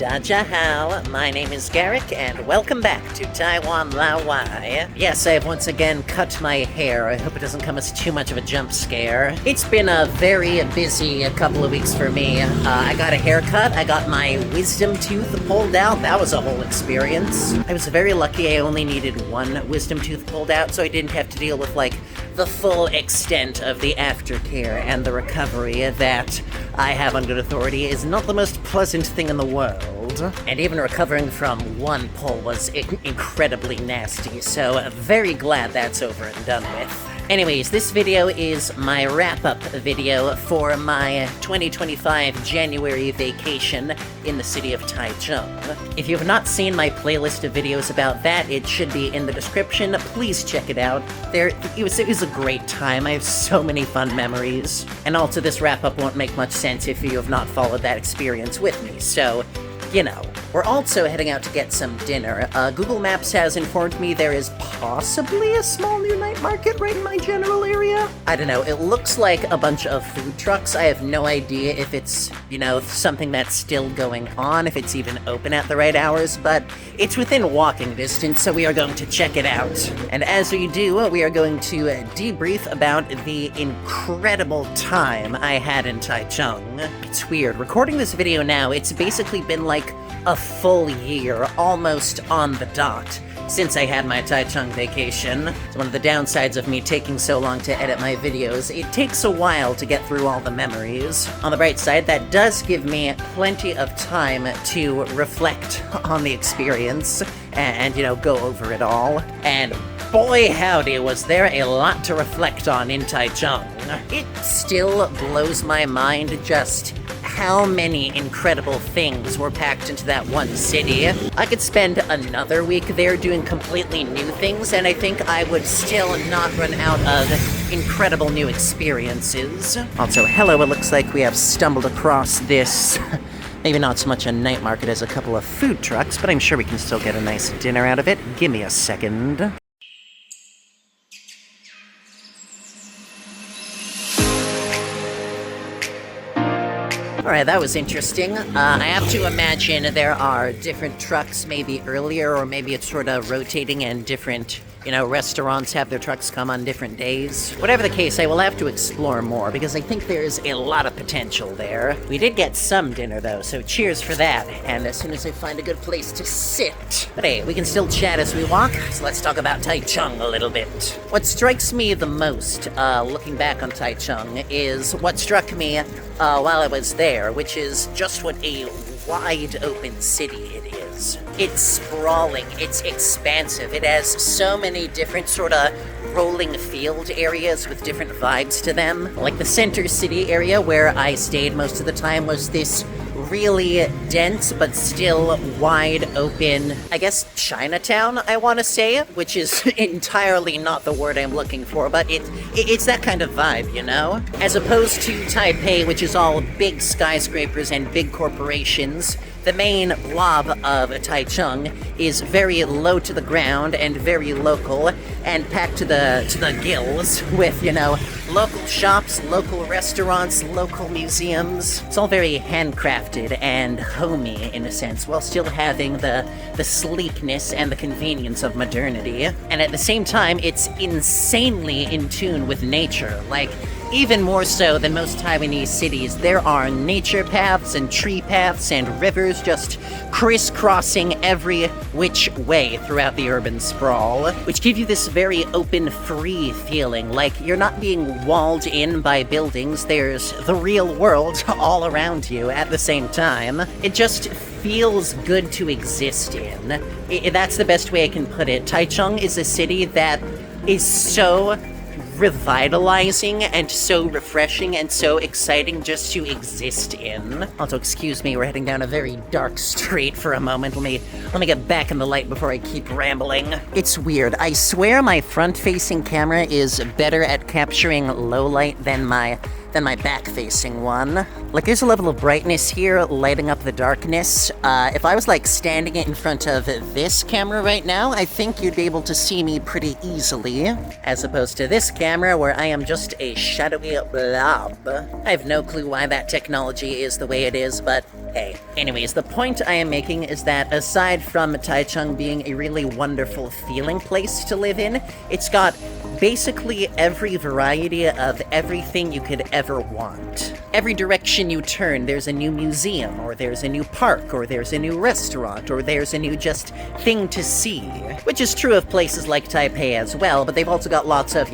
Dajahao, my name is Garrick, and welcome back to Taiwan Lao Wai. Yes, I have once again cut my hair. I hope it doesn't come as too much of a jump scare. It's been a very busy couple of weeks for me. I got a haircut, I got my wisdom tooth pulled out. That was a whole experience. I was very lucky I only needed one wisdom tooth pulled out, so I didn't have to deal with, like, the full extent of the aftercare and the recovery that I have on good authority is not the most pleasant thing in the world. And even recovering from one pull was incredibly nasty, so very glad that's over and done with. Anyways, this video is my wrap-up video for my 2025 January vacation in the city of Taichung. If you have not seen my playlist of videos about that, it should be in the description. Please check it out. It was a great time. I have so many fun memories. And also, this wrap-up won't make much sense if you have not followed that experience with me, so you know. We're also heading out to get some dinner. Google Maps has informed me there is possibly a small new night market right in my general area. I don't know, it looks like a bunch of food trucks. I have no idea if it's, something that's still going on, if it's even open at the right hours, but it's within walking distance, so we are going to check it out. And as we do, we are going to debrief about the incredible time I had in Taichung. It's weird. Recording this video now, it's basically been like a full year, almost on the dot, since I had my Taichung vacation. It's one of the downsides of me taking so long to edit my videos. It takes a while to get through all the memories. On the bright side, that does give me plenty of time to reflect on the experience and, go over it all. And boy howdy, was there a lot to reflect on in Taichung. It still blows my mind just how many incredible things were packed into that one city. I could spend another week there doing completely new things, and I think I would still not run out of incredible new experiences. Also, hello, it looks like we have stumbled across this, maybe not so much a night market as a couple of food trucks, but I'm sure we can still get a nice dinner out of it. Give me a second. Alright, that was interesting. I have to imagine there are different trucks maybe earlier, or maybe it's sort of rotating and different, restaurants have their trucks come on different days. Whatever the case, I will have to explore more, because I think there's a lot of potential there. We did get some dinner, though, so cheers for that. And as soon as I find a good place to sit. But hey, we can still chat as we walk, so let's talk about Taichung a little bit. What strikes me the most, looking back on Taichung, is what struck me while I was there, which is just what a wide open city it is. It's sprawling, it's expansive, it has so many different sort of rolling field areas with different vibes to them. Like the center city area where I stayed most of the time was this really dense but still wide open, I guess, Chinatown, I want to say, which is entirely not the word I'm looking for, but it's that kind of vibe, As opposed to Taipei, which is all big skyscrapers and big corporations. The main blob of Taichung is very low to the ground and very local and packed to the gills with, local shops, local restaurants, local museums. It's all very handcrafted and homey in a sense, while still having the sleekness and the convenience of modernity. And at the same time, it's insanely in tune with nature. Like, even more so than most Taiwanese cities, there are nature paths and tree paths and rivers just crisscrossing every which way throughout the urban sprawl, which give you this very open, free feeling, like you're not being walled in by buildings, there's the real world all around you at the same time. It just feels good to exist in. That's the best way I can put it. Taichung is a city that is so revitalizing and so refreshing and so exciting just to exist in. Also, excuse me, we're heading down a very dark street for a moment. Let me get back in the light before I keep rambling. It's weird. I swear my front-facing camera is better at capturing low light than my back-facing one. Like, there's a level of brightness here lighting up the darkness. If I was, standing in front of this camera right now, I think you'd be able to see me pretty easily, as opposed to this camera where I am just a shadowy blob. I have no clue why that technology is the way it is, but Taipei. Anyways, the point I am making is that aside from Taichung being a really wonderful feeling place to live in, it's got basically every variety of everything you could ever want. Every direction you turn, there's a new museum, or there's a new park, or there's a new restaurant, or there's a new just thing to see. Which is true of places like Taipei as well, but they've also got lots of,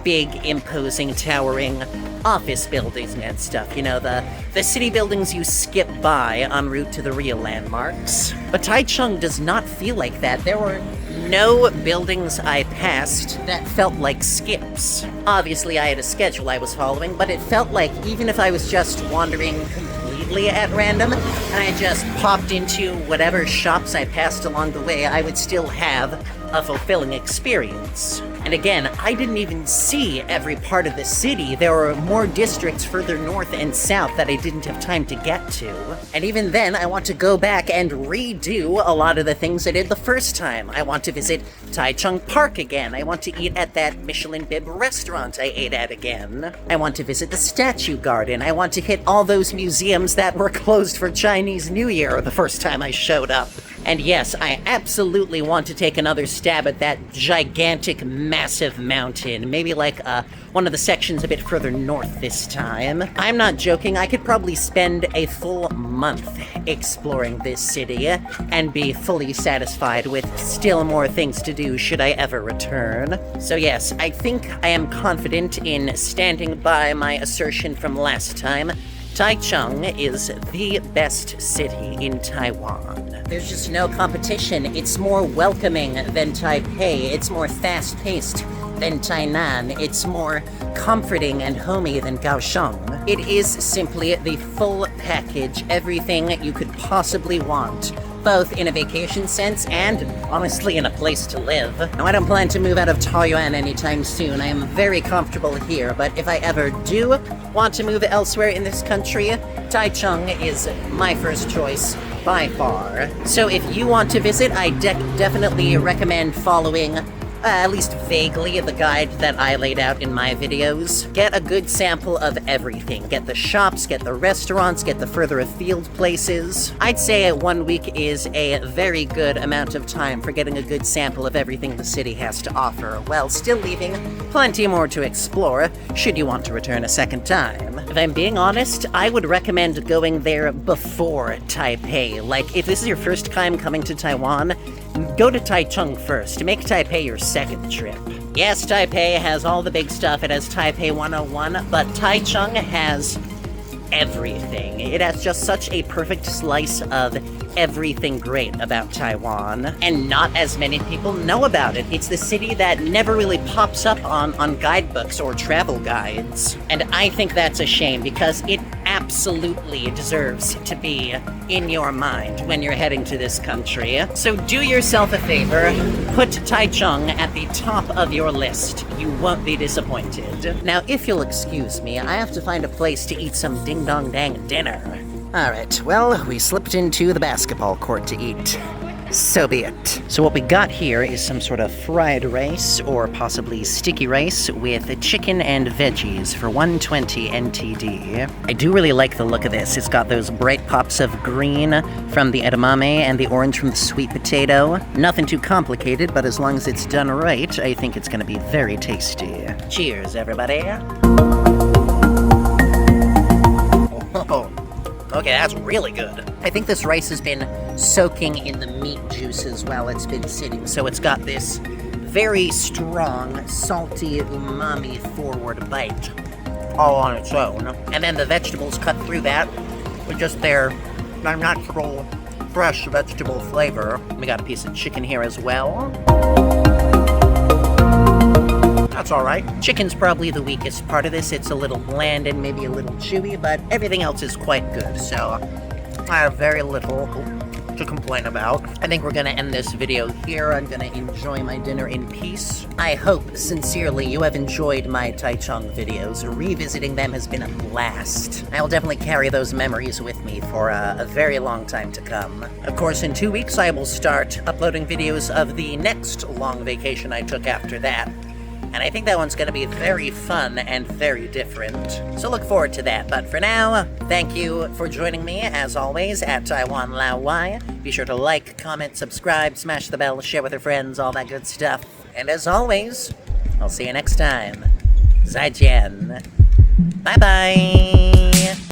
big, imposing, towering office buildings and stuff. The city buildings you skip by en route to the real landmarks. But Taichung does not feel like that. There were no buildings I passed that felt like skips. Obviously, I had a schedule I was following, but it felt like even if I was just wandering completely at random, and I just popped into whatever shops I passed along the way, I would still have a fulfilling experience. And again, I didn't even see every part of the city. There were more districts further north and south that I didn't have time to get to. And even then, I want to go back and redo a lot of the things I did the first time. I want to visit Taichung Park again. I want to eat at that Michelin Bib restaurant I ate at again. I want to visit the Statue Garden. I want to hit all those museums that were closed for Chinese New Year the first time I showed up. And yes, I absolutely want to take another stab at that gigantic, massive mountain. Maybe like one of the sections a bit further north this time. I'm not joking, I could probably spend a full month exploring this city and be fully satisfied with still more things to do should I ever return. So yes, I think I am confident in standing by my assertion from last time. Taichung is the best city in Taiwan. There's just no competition. It's more welcoming than Taipei. It's more fast-paced than Tainan. It's more comforting and homey than Kaohsiung. It is simply the full package, everything you could possibly want, both in a vacation sense and, honestly, in a place to live. Now, I don't plan to move out of Taoyuan anytime soon. I am very comfortable here, but if I ever do want to move elsewhere in this country, Taichung is my first choice by far. So if you want to visit, I definitely recommend following at least vaguely the guide that I laid out in my videos. Get a good sample of everything. Get the shops, get the restaurants, get the further afield places. I'd say 1 week is a very good amount of time for getting a good sample of everything the city has to offer, while still leaving plenty more to explore, should you want to return a second time. If I'm being honest, I would recommend going there before Taipei. Like, if this is your first time coming to Taiwan, go to Taichung first. Make Taipei your second trip. Yes, Taipei has all the big stuff. It has Taipei 101, but Taichung has everything. It has just such a perfect slice of everything great about Taiwan, and not as many people know about it. It's the city that never really pops up on guidebooks or travel guides. And I think that's a shame, because it absolutely deserves to be in your mind when you're heading to this country. So do yourself a favor, put Taichung at the top of your list. You won't be disappointed. Now, if you'll excuse me, I have to find a place to eat some ding-dong-dang dinner. Alright, well, we slipped into the basketball court to eat. So be it. So what we got here is some sort of fried rice, or possibly sticky rice, with chicken and veggies for 120 NTD. I do really like the look of this. It's got those bright pops of green from the edamame and the orange from the sweet potato. Nothing too complicated, but as long as it's done right, I think it's gonna be very tasty. Cheers, everybody. Oh. Okay, that's really good. I think this rice has been soaking in the meat juices while it's been sitting, so it's got this very strong, salty, umami-forward bite all on its own. And then the vegetables cut through that with just their natural, fresh vegetable flavor. We got a piece of chicken here as well. That's alright. Chicken's probably the weakest part of this. It's a little bland and maybe a little chewy, but everything else is quite good, so I have very little to complain about. I think we're gonna end this video here. I'm gonna enjoy my dinner in peace. I hope, sincerely, you have enjoyed my Taichung videos. Revisiting them has been a blast. I will definitely carry those memories with me for a very long time to come. Of course, in 2 weeks, I will start uploading videos of the next long vacation I took after that. And I think that one's going to be very fun and very different. So look forward to that. But for now, thank you for joining me, as always, at Taiwan Lao Y. Be sure to like, comment, subscribe, smash the bell, share with your friends, all that good stuff. And as always, I'll see you next time. 再见. Bye-bye.